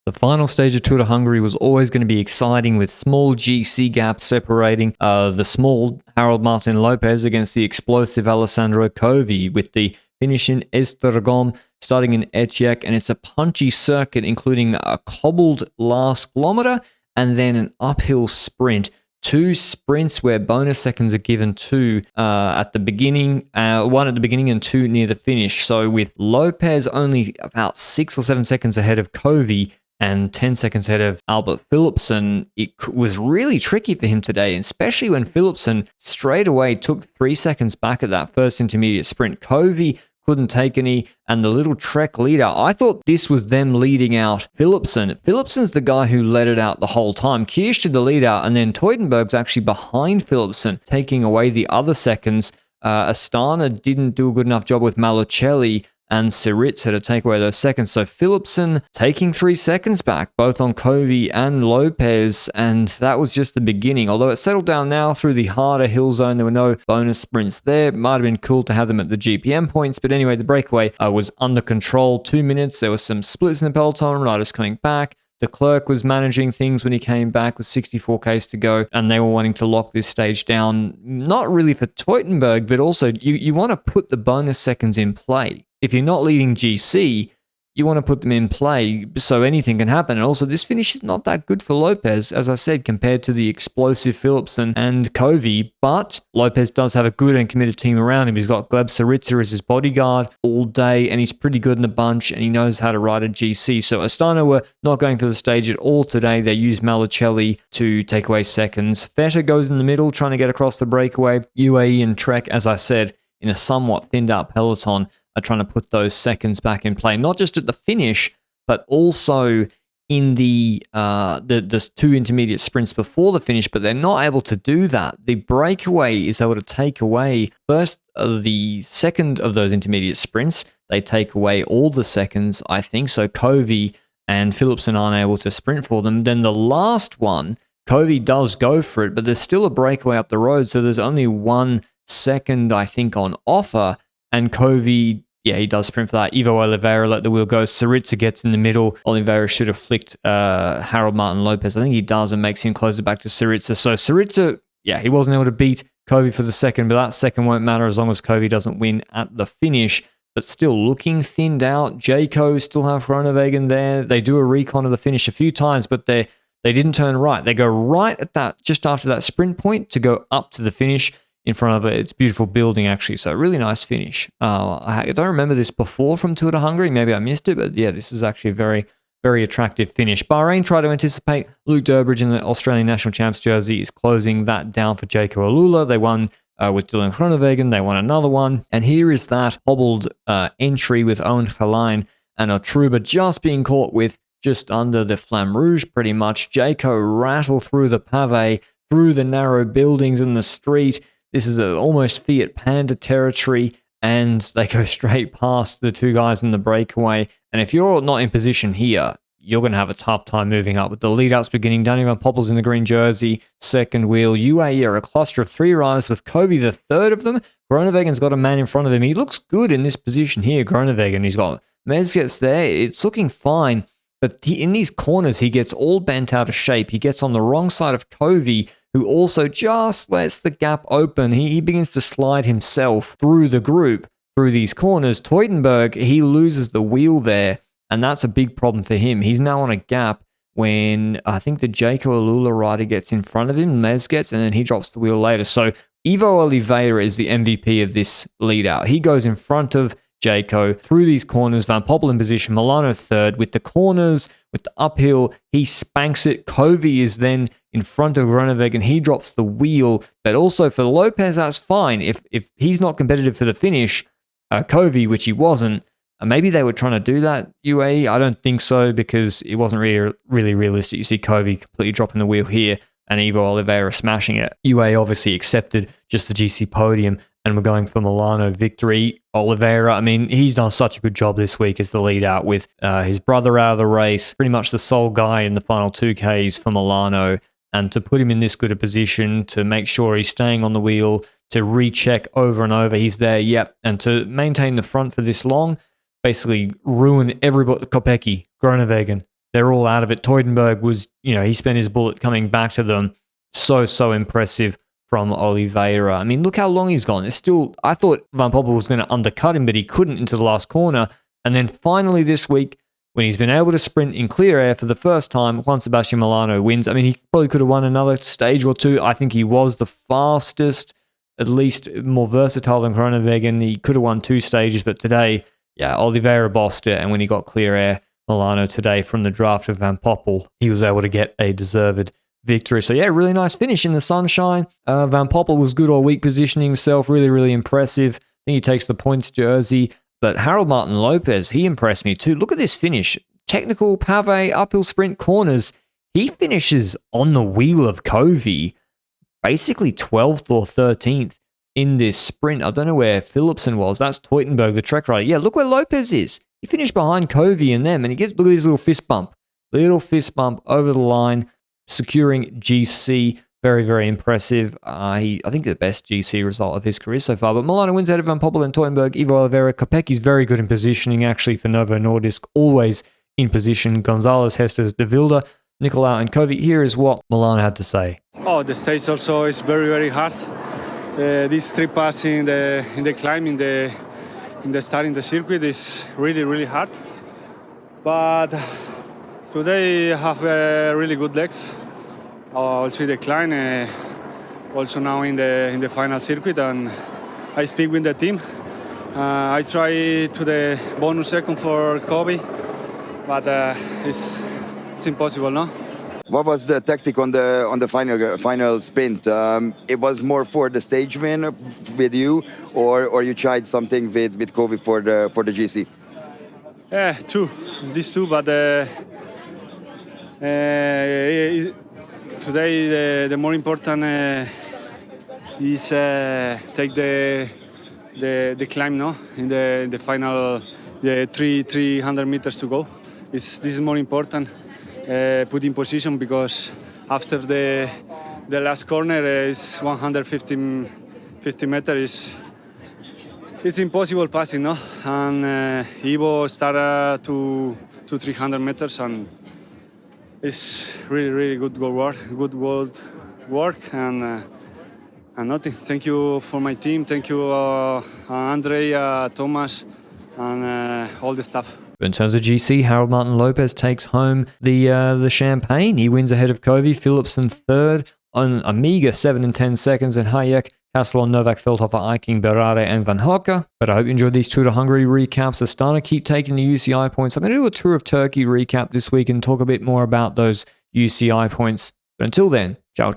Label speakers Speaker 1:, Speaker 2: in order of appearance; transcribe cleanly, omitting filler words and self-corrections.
Speaker 1: The final stage of Tour de Hongrie was always going to be exciting with small GC gaps separating the small Harold Martin Lopez against the explosive Alessandro Covi, with the finish in Esztergom starting in Etjek, and it's a punchy circuit including a cobbled last kilometer and then an uphill sprint. Two sprints where bonus seconds are given to at the beginning, one at the beginning and two near the finish. So with Lopez only about 6 or 7 seconds ahead of Covi and 10 seconds ahead of Albert Philipsen, it was really tricky for him today, especially when Philipsen straight away took 3 seconds back at that first intermediate sprint. Covi couldn't take any, and the little Trek leader, I thought this was them leading out Philipsen. Philipsen's the guy who led it out the whole time. Kirsch did the lead out, and then Teutenberg's actually behind Philipsen, taking away the other seconds. Astana didn't do a good enough job with Malocelli, and Syriza to take away those seconds. So Philipsen taking 3 seconds back, both on Covi and Lopez, and that was just the beginning. Although it settled down now through the harder hill zone, there were no bonus sprints there. Might have been cool to have them at the GPM points, but anyway, the breakaway was under control. 2 minutes, there were some splits in the peloton, riders coming back. De Klerk was managing things when he came back with 64Ks to go, and they were wanting to lock this stage down, not really for Teutenberg, but also you want to put the bonus seconds in play. If you're not leading GC, you want to put them in play so anything can happen. And also, this finish is not that good for Lopez, as I said, compared to the explosive Philipsen and Covi. But Lopez does have a good and committed team around him. He's got Gleb Syriza as his bodyguard all day, and he's pretty good in the bunch, and he knows how to ride a GC. So Astana were not going for the stage at all today. They used Malocelli to take away seconds. Vetter goes in the middle, trying to get across the breakaway. UAE and Trek, as I said, in a somewhat thinned out peloton, are trying to put those seconds back in play, not just at the finish, but also in the 2 intermediate sprints before the finish, but they're not able to do that. The breakaway is able to take away first the second of those intermediate sprints. They take away all the seconds, I think. So Covi and Philipsen aren't able to sprint for them. Then the last one, Covi does go for it, but there's still a breakaway up the road, so there's only 1 second, I think, on offer. And Covi, yeah, he does sprint for that. Ivo Oliveira let the wheel go. Syriza gets in the middle. Oliveira should have flicked Harold Martin Lopez. I think he does, and makes him close it back to Syriza. So Syriza, yeah, he wasn't able to beat Covi for the second, but that second won't matter as long as Covi doesn't win at the finish. But still looking thinned out. Jayco still have Groenewegen there. They do a recon of the finish a few times, but they didn't turn right. They go right at that, just after that sprint point, to go up to the finish in front of it. It's beautiful building, actually. So a really nice finish. I don't remember this before from Tour de Hongrie. Maybe I missed it, but yeah, this is actually a very, very attractive finish. Bahrain tried to anticipate. Luke Durbridge in the Australian National Champs jersey is closing that down for Jayco Alula. They won with Dylan Groenewegen. They won another one. And here is that hobbled entry with Owen Geleen and Otruba just being caught with just under the Flamme Rouge, pretty much. Jayco rattle through the pave, through the narrow buildings in the street. This is almost Fiat Panda territory, and they go straight past the 2 guys in the breakaway. And if you're not in position here, you're going to have a tough time moving up. With the lead-outs beginning, Danny Van Poppel's in the green jersey, second wheel. UAE are a cluster of 3 riders, with Covi the third of them. Groenewegen's got a man in front of him. He looks good in this position here, Groenewegen. He's got Mezgets there. It's looking fine. But in these corners, he gets all bent out of shape. He gets on the wrong side of Covi, who also just lets the gap open. He begins to slide himself through the group, through these corners. Teutenberg, he loses the wheel there, and that's a big problem for him. He's now on a gap when I think the Jayco Alula rider gets in front of him, Mezgets, and then he drops the wheel later. So Ivo Oliveira is the MVP of this lead out. He goes in front of Jayco through these corners. Van Poppel in position, Milano third. With the corners, with the uphill, he spanks it. Covi is then in front of Groenewegen. He drops the wheel. But also for Lopez, that's fine. If he's not competitive for the finish, Covi, which he wasn't, maybe they were trying to do that, UAE. I don't think so, because it wasn't really realistic. You see Covi completely dropping the wheel here, and Ivo Oliveira smashing it. UAE obviously accepted just the GC podium, and we're going for Milano victory. Oliveira, I mean, he's done such a good job this week as the lead out, with his brother out of the race, pretty much the sole guy in the final 2Ks for Milano. And to put him in this good a position, to make sure he's staying on the wheel, to recheck over and over he's there, yep, and to maintain the front for this long, basically ruin everybody. Kopecky, Groenewegen, they're all out of it. Teutenberg was, he spent his bullet coming back to them. So impressive from Oliveira. I mean, look how long he's gone. It's still, I thought Van Poppel was going to undercut him, but he couldn't into the last corner. And then finally this week, when he's been able to sprint in clear air for the first time, Juan Sebastian Milano wins. I mean, he probably could have won another stage or two. I think he was the fastest, at least more versatile than Groenewegen. He could have won 2 stages, but today, Oliveira bossed it. And when he got clear air, Milano today from the draft of Van Poppel, he was able to get a deserved victory. So really nice finish in the sunshine. Van Poppel was good all week, positioning himself, really impressive. I think he takes the points jersey. But Harold Martin Lopez, he impressed me too. Look at this finish. Technical, pave, uphill sprint, corners. He finishes on the wheel of Covey, basically 12th or 13th in this sprint. I don't know where Philipsen was. That's Teutenberg, the Trek rider. Yeah, look where Lopez is. He finished behind Covey and them, and he gets, look at his little fist bump. Little fist bump over the line, securing GC. Very impressive. I think the best GC result of his career so far. But Milano wins out of Van Poppel and Teutenberg. Ivo Oliveira. Kopeck's very good in positioning, actually, for Novo Nordisk. Always in position. Gonzalez, Hestes, De Wilde, Nicolau, and Covey. Here is what Milano had to say.
Speaker 2: Oh, the stage also is very hard. This 3 pass in the climb, in the start in the circuit is really hard. But today I have really good legs. Also the climb, also now in the final circuit, and I speak with the team. I try to the bonus second for Kobe, but it's impossible, no?
Speaker 3: What was the tactic on the final sprint? It was more for the stage win with you, or you tried something with Kobe for the GC?
Speaker 2: These two, but today the more important is take the climb, no? In the final, the 300 meters to go. This is more important. Put in position, because after the last corner is 150 meters. It's impossible passing, no? And Ivo started to 300 meters, and it's really good work, and nothing. Thank you for my team. Thank you, Andre, Thomas, and all the staff.
Speaker 1: In terms of GC, Harold Martin Lopez takes home the champagne. He wins ahead of Covey, Philipsen third on a meager 7 and 10 seconds, and Hayek, Castellon, Novak, Feldhofer, Eiking, Berare, and Van Hokke. But I hope you enjoyed these Tour de Hongrie recaps. Astana keep taking the UCI points. I'm going to do a Tour of Turkey recap this week and talk a bit more about those UCI points. But until then, ciao.